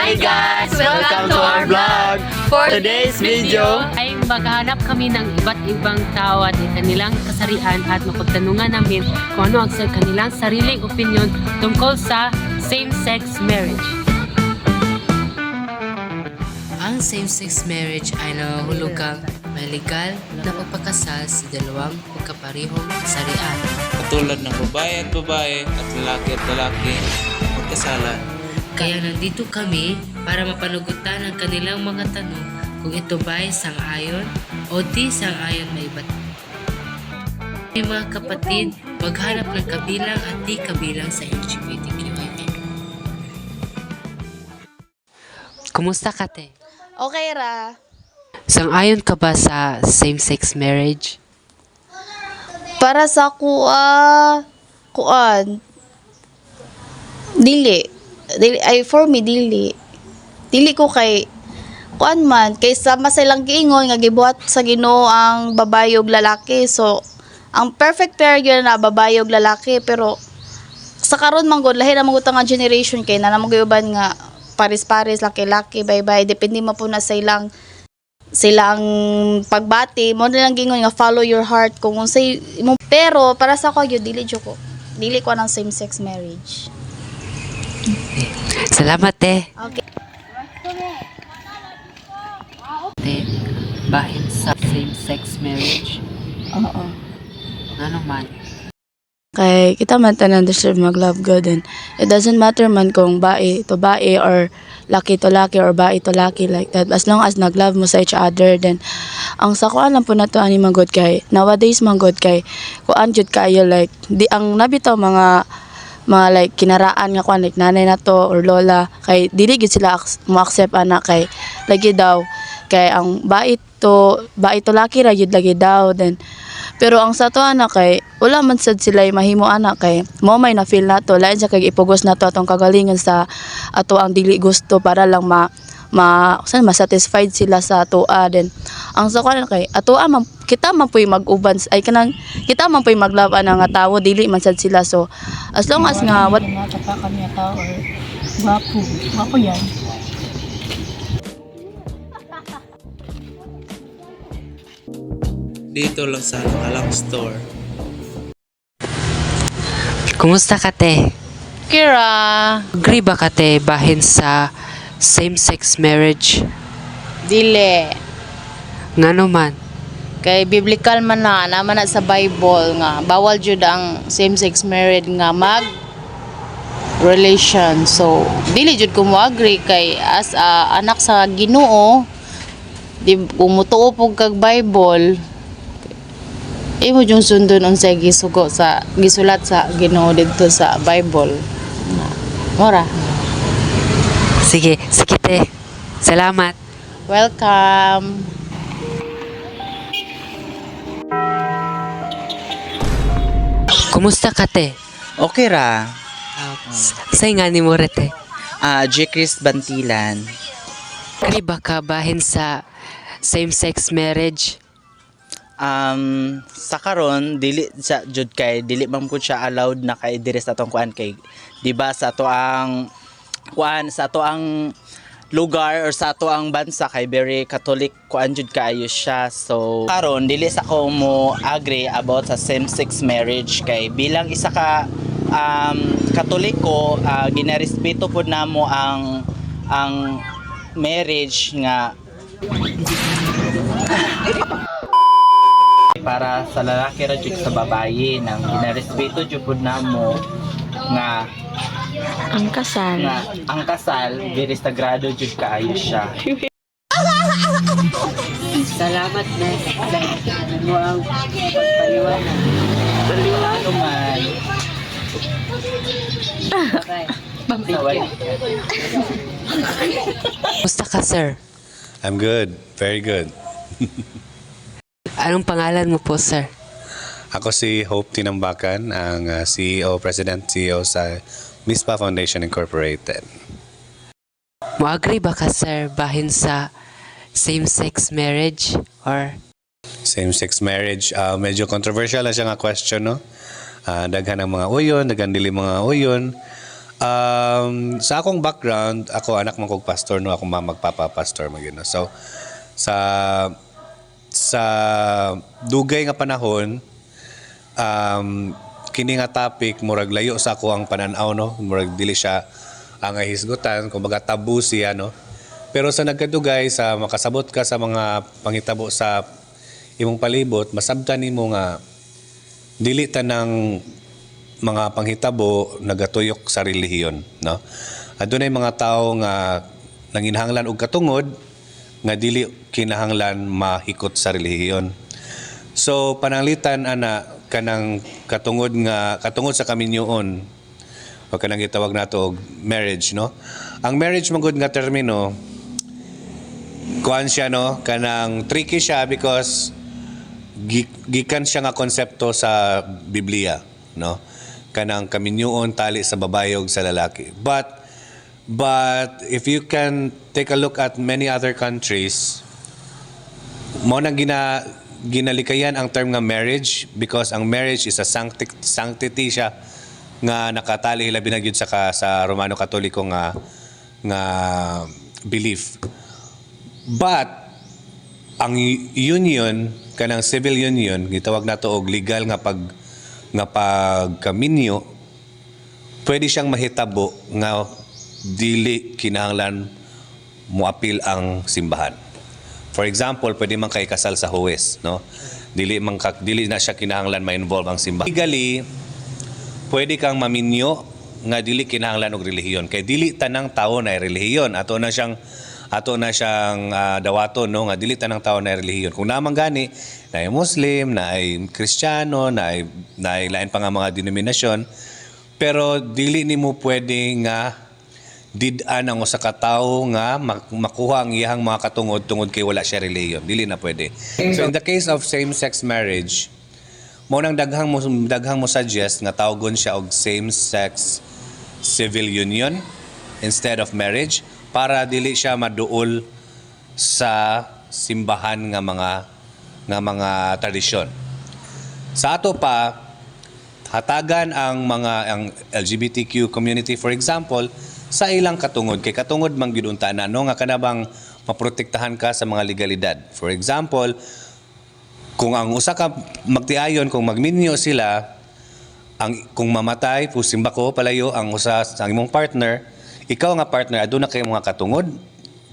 Hi guys! Welcome to our vlog! For today's video ay maghahanap kami ng iba't ibang tao at kanilang kasarian at mapagtanungan namin kung ano ang kanilang sariling opinion tungkol sa same-sex marriage. Ang same-sex marriage ay nangangahulugang may legal na pagpakasal sa dalawang magkaparehong kasarian. Katulad ng babae at babae at lalaki magkasalan. Kaya nandito kami para mapanugutan ang kanilang mga tanong kung ito ba'y sang-ayon o di sang-ayon may iba't. May mga kapatid, maghanap ng kabilang at di kabilang sa LGBTQIA. Kumusta ka, te? Okay ra. Sang-ayon ka ba sa same-sex marriage? Para sa kuan. Dili ay for me dili. Dili ko kay kuan man kay sama silang giingon nga gibuhat sa Ginoo ang babae ug lalaki. So ang perfect pair gyud na babae ug lalaki, pero sa karon man gud lahi na magutang nga generation kay na namagayuban nga pares-pares laki-laki bye-bye, depende man po na sa silang pagbati mo na lang gingon nga follow your heart kung unsay mo. Pero para sa ko gyud dili ko ng same sex marriage. Salamat, te. Okay. Te, bahin sa same-sex marriage? Oo. Ano man? Kay kita man tanan deserve mag-love God, and it doesn't matter man kung bae to bae or laki to laki or bae to laki, like that, as long as nag-love mo sa each other. Then ang sa kuan lang po nato ani magod kay nowadays magod kay kuan jud kayo, like di ang nabitaw mga like kinaraan nga kuan like nanay nato or lola kay dili gid sila mo accept anak kay lagi daw kay ang bae to laki ra jud lagi daw. Then pero ang sa to anak kay wala man sad sila mahimo anak kay mo may na feel nato lain sa kay ipugos nato atong kagalingon sa ato ang dili gusto para lang ma-satisfied sila sa atoa. Then ang sa kuan kay atoa man kita man puy mag-uban ay kanang kita man puy maglaban nga tawo dili man sad sila. So as long as nga what pa kami tao or gwapo yan. Dito lang sa Nakalang Store. Kumusta ka, te? Kira Agree ba ka, te, bahin sa same-sex marriage? dili Ngano man? kay biblical man na naman na sa Bible nga bawal jud ang same-sex marriage nga mag relation. So dili jud ko mo agree kay as a anak sa Ginoo, di kung mutuo pug kag Bible imo jung sundon unsay gisulat sa Ginoo didto sa Bible. Mora. Sige, te. Salamat. Welcome. Kumusta ka, te? Okay ra. Say nga ni mo, te. J. Chris Bantilan. Agree ba ka bahin sa same-sex marriage? Sa karon dili sa jud kay dili man pud siya allowed na kay diri sa atong kuan kay di ba sa ato ang kuan sa ato ang lugar or sa ato ang bansa kay very Catholic kuan jud kaayo siya. So karon dili sa ko mo agree about sa same-sex marriage kay bilang isa ka Katoliko, ginarespeto pud namo ang marriage nga para sa lalaki ra jud sa babae nang ginarespeto jud pud namo nga Ang kasal. ang kasal very sagrado jud kaayo siya. Salamat, ne. Dahil mo ang pagpaliwanag. Ano man. Kumusta ka, sir? I'm good. Very good. Anong pangalan mo po, sir? Ako si Hope Tinambakan, ang CEO sa MISPA Foundation Incorporated. Mo-agree ba ka, sir, bahin sa same-sex marriage? Or Same-sex marriage, medyo controversial na siya nga question, no? Daghan ang mga uyon, daghan dili mga uyon. Sa akong background, ako anak man kog pastor no, ako magpapa-pastor magino. So sa dugay nga panahon, kini nga topic murag layo sa ako ang pananaw no, murag dili siya ang hisgutan, kumbaga tabu siya no. Pero sa nagkadugay sa makasabot ka sa mga panghitabo sa imong palibot, masabtan nimo nga dili tanang mga panghitabo nagatuyok sa relihiyon no. Adunay mga tawo nga nanginhanglan og katungod nga dili kinahanglan mahikot sa relihiyon. So pananglitan ana kanang katungod sa kaminyoon o kanang gitawag nato og marriage no. Ang marriage magud nga termino kuan siya no, kanang tricky siya because gikan siya nga konsepto sa Biblia no, kanang kaminyoon tali sa babae ug sa lalaki. But if you can take a look at many other countries, mo nang ginalikayan ang term nga marriage because ang marriage is a sanctity siya nga nakatali labi na gyud sa Romano Katoliko nga belief. But ang union kanang civil union gitawag nato og legal nga pagkaminyo, pwede siyang mahitabo nga dili kinahanglan moapil ang simbahan. For example, pwede man kay kasal sa huwes no, dili na siya kinahanglan ma-involve ang simbahan. Legally pwede kang maminyo nga dili kinahanglan og relihiyon kay dili tanang tawo na relihiyon. Ato na siyang dawaton no, nga dili tanang tawo na relihiyon. Kung naman gani na ay Muslim, na ay Kristiyano, na ay lain pa nga mga denominasyon, pero dili nimo pwede nga did-an ang usa ka tawo nga makuha ang iyang mga katungod tungod kay wala siya relihiyon. Dili na pwede. So in the case of same-sex marriage, mo nang daghang mo suggest nga tawgon siya og same-sex civil union instead of marriage para dili siya maduol sa simbahan nga mga tradisyon. Sa ato pa hatagan ang LGBTQ community, for example, sa ilang katungod kay katungod man gyud unta na no, nga kanabang maprotektahan ka sa mga legalidad. For example, kung ang usa ka magtiayon, kung magminyo sila, kung mamatay pusimba ko palayo ang usa sa imong partner, ikaw nga partner aduna kay mga katungod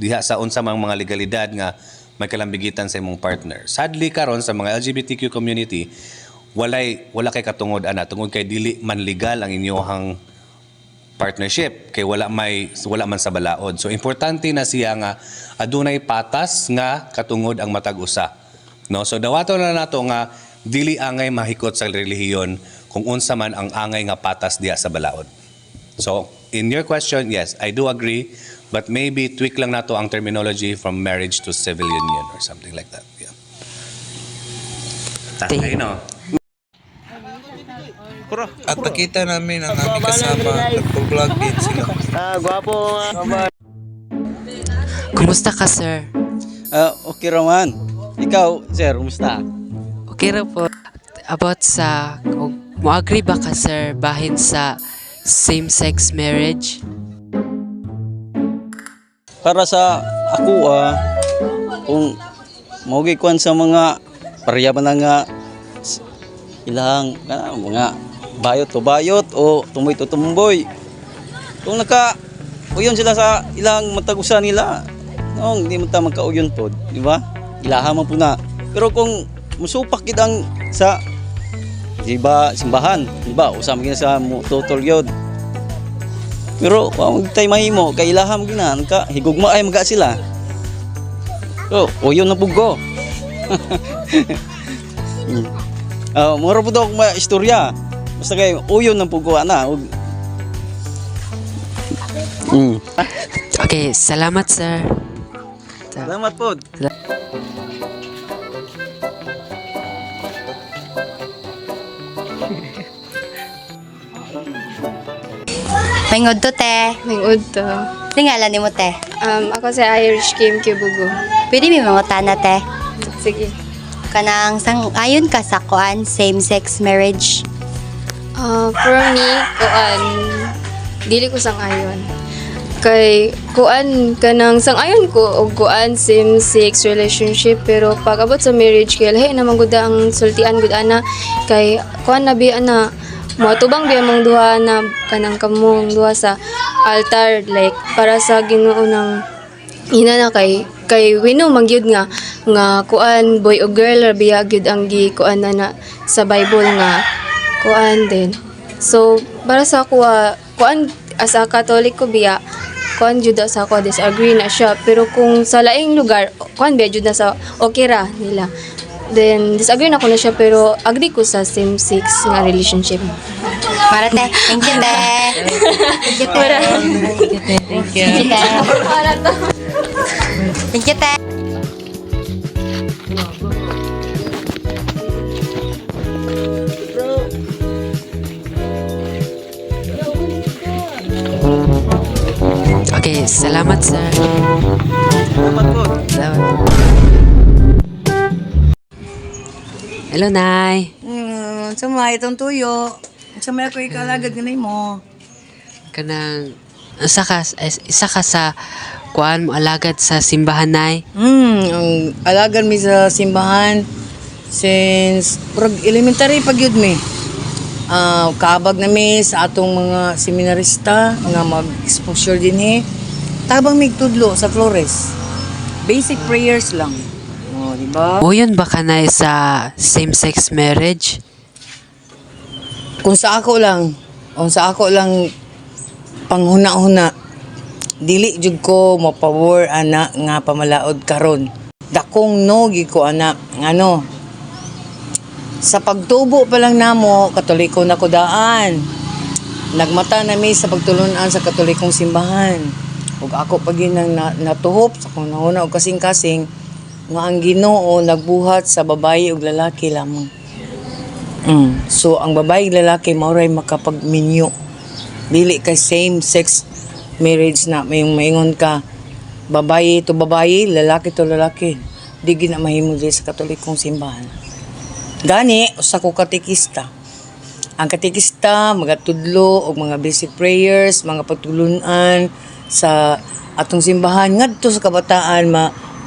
diha sa unsa mang mga legalidad nga may kalambigitan sa imong partner. Sadly karon sa mga LGBTQ community, wala kay katungod ana tungod kay dili man legal ang inyong partnership kay wala man sa balaod. So importante na siya nga adunay patas nga katungod ang matag usa. No, so dawaton na nato nga dili angay mahikot sa relihiyon kung unsa man ang angay nga patas diha sa balaod. So in your question, yes, I do agree, but maybe tweak lang nato ang terminology from marriage to civil union or something like that. Yeah. Tatay no. At nakita namin ang aming kasama, nagpo-vlog din sila. Kumusta ka, sir? Okay raman. Ikaw, sir, kumusta? Okay ra po. About sa, mo agree ba ka, sir, bahin sa same-sex marriage? Para sa ako, kung maugikuan sa mga pareyaban na nga ilang mga bayot to bayot o tumoy to tumboy. Kung uyon sila sa ilang matagusan nila, no, hindi mo ta magkauyon to, di ba? Ilaha man po na. Pero kung musupak gid ang sa di ba simbahan, di ba? Usam gina sa total yod. Pero kung tay mahimo kay ilaha mo gina ka higugma ay maga sila. So, uyon na pugo. Mura po daw kung istorya. Basta kayo, uyon ng puguan na. Okay, salamat, sir. Salamat po. Mingod to, te. Mingod to. Tingalan ni mo, te. Ako si Irish Kim Kibugo. Pwede may mga tana, te. Sige. Kanang ayon ka sa kuan, same-sex marriage. For me, dili ko sang-ayon. Kay kuan kanang sang-ayon ko og kuan same-sex relationship pero pag abot sa marriage kay lahi na gud ang sultian gud ana kay kuan na biya na moatubang biya mong duha na kanang kamong duha sa altar like para sa Ginoo nang ina na kay wino magyud nga kuan boy o girl biya gyud ang gi kuan na sa Bible nga kuan din. So para sa ako kuan as a Catholic ko biya kuan jud sa ako disagree na siya pero kung sa laing lugar kuan biya jud na sa okay ra nila. Then disagree na ko na siya pero agree ko sa same sex nga relationship. Mara te. Thank you, te. Thank you, te. Thank you, te. Thank you, te. Okay, salamat sir. Salamat. Hello, Nay. Sumay itong tuyo. Sumay ako ikalagad ganay mo. Kanang isa ka sa kuan mo alagad sa simbahan, Nay. Ang alagan mi sa simbahan since elementary pag yun mi. Kaabag na mi sa atong mga seminarista nga mag-exposure din tabang mig tudlo sa Flores. Basic prayers lang. Di ba? O yun ba ka na sa same-sex marriage? Kung sa ako lang panghuna-huna dili jud ko mapawor ana nga pamalaod karon. Dakong no gi ko ana ngano. Sa pagtubo pa lang namo, Katoliko na ko daan. Nagmata na mi sa pagtulunan sa Katolikong simbahan. Ug ako pag nang natuhop sa kunahuna og kasing-kasing nga ang Ginoo nagbuhat sa babaye ug lalaki lamang. So ang babae ug lalaki maoray makapagminyo. Dili kay same sex marriage na mayong maingon ka babaye to babaye, lalaki to lalaki. Di gina mahimo diri sa Katolikong simbahan. Gani, usa ko katekista. Ang katekista, magatudlo og mga basic prayers, mga pagtulunan sa atong simbahan ngadto sa kabataan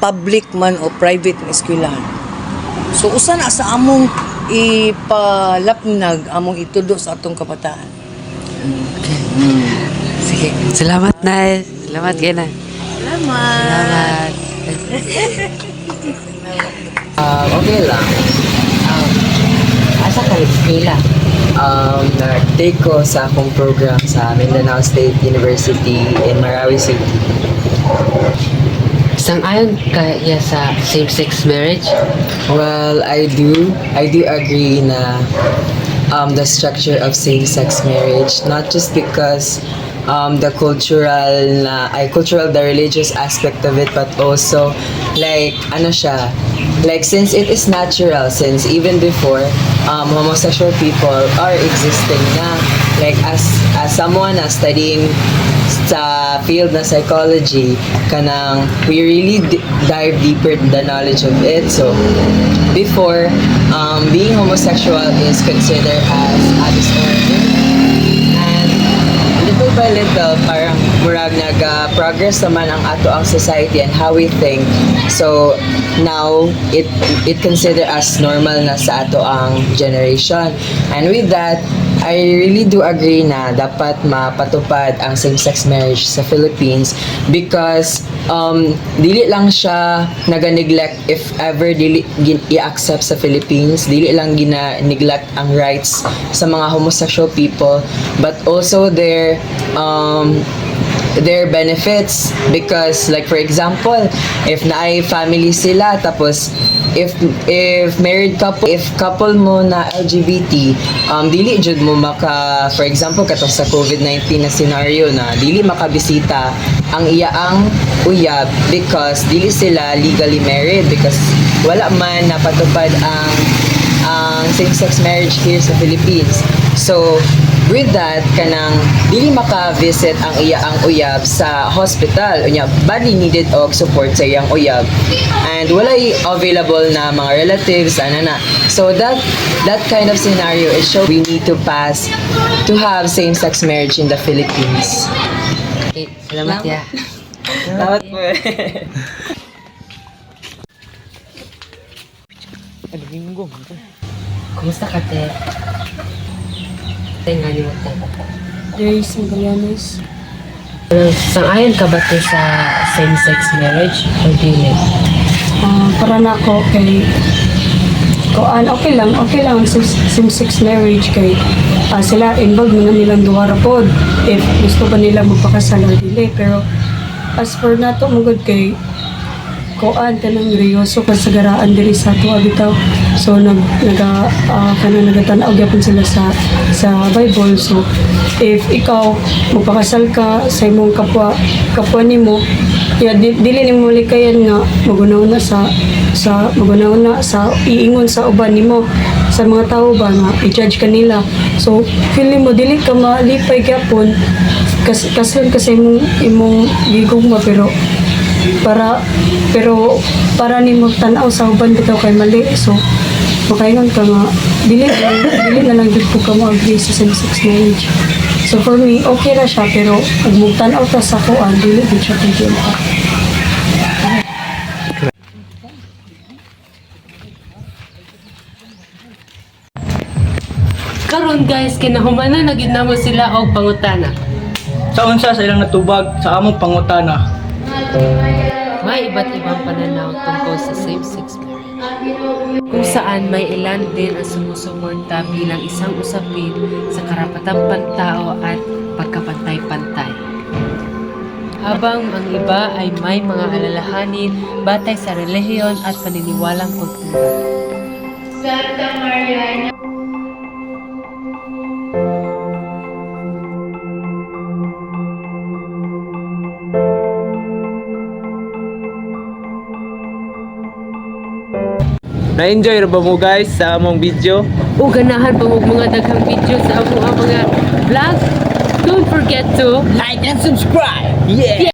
public man o private na eskwelahan. So usa na sa among ipalapnag, among itudo sa atong kabataan. Sige, salamat, Nay. Salamat kayo, Nay. Salamat. Okay lang. Asa ka eskwela? Nag-take ko sa akong program sa Mindanao State University in Marawi City. Sang-ayon kaya sa same-sex marriage? Well, I do agree na the structure of same-sex marriage, not just because the the religious aspect of it, but also like since it is natural, since even before homosexual people are existing na, like as someone na studying sa field na psychology, kanang we really dive deeper in the knowledge of it. So before, being homosexual is considered as a disorder, and little by little parang murag nag-progress naman ang ato ang society and how we think. So now it considered as normal na sa ato ang generation, and with that I really do agree na dapat mapatupad ang same-sex marriage sa Philippines because dili lang siya naga-neglect if ever dili i-accept sa Philippines, dili lang gina-neglect ang rights sa mga homosexual people, but also their benefits, because like for example, if naay family sila tapos if married couple, if couple mo na LGBT, dili jud mo for example katong sa COVID-19 na scenario na dili makabisita ang iyaang uyab because dili sila legally married because wala man napatupad ang same-sex marriage here sa Philippines. So with that kanang dili maka-visit ang uyab sa hospital unya badly needed og support sa iyang uyab and walay available na mga relatives ana na. So that kind of scenario is show we need to pass to have same-sex marriage in the Philippines. Okay, salamat ya. Salamat po. Kumusta ka, te? Te, nga ni mo, te. Grace Magallanes. Sang-ayon ka ba te sa same-sex marriage or dili? Para na ako kay okay lang ang same-sex marriage kay sila involved na nilang duha ra pod if gusto ba nila magpakasal or dili, pero as for nato mugod kay kanang reyoso kasagaraan diri sa ato bitaw, so nagatanaw gyapon sila sa Bible. So if ikaw magpakasal ka sa imong kapwa nimo, dili nimo likayan nga magunaw na sa iingon sa uban nimo sa mga tao ba nga i-judge kanila. So feeling mo dili ka malipay gyapon kason kasi imong gigugma, pero para nimo tan-aw sa uban bitaw kay mali. So makaingon ka nga dili na lang gid ko ka mo agree sa same-sex marriage. So for me okay ra siya, pero ug mugtan-aw ta sa kuan dili gid siya pwede. Karon guys, kinahumanan na gid namo sila og pangutana. Sa unsa sa ilang natubag sa among pangutana? May iba't ibang pananaw tungkol sa same-sex marriage, kung saan may ilan din ang sumusuporta bilang isang usapin sa karapatang pantao at pagkapantay-pantay. Habang ang iba ay may mga alalahanin batay sa relihiyon at paniniwalang kultura. Na-enjoy ra ba mo guys sa among video? O ganahan pa mo mga daghang video sa among mga vlog. Don't forget to Like and subscribe! Yeah!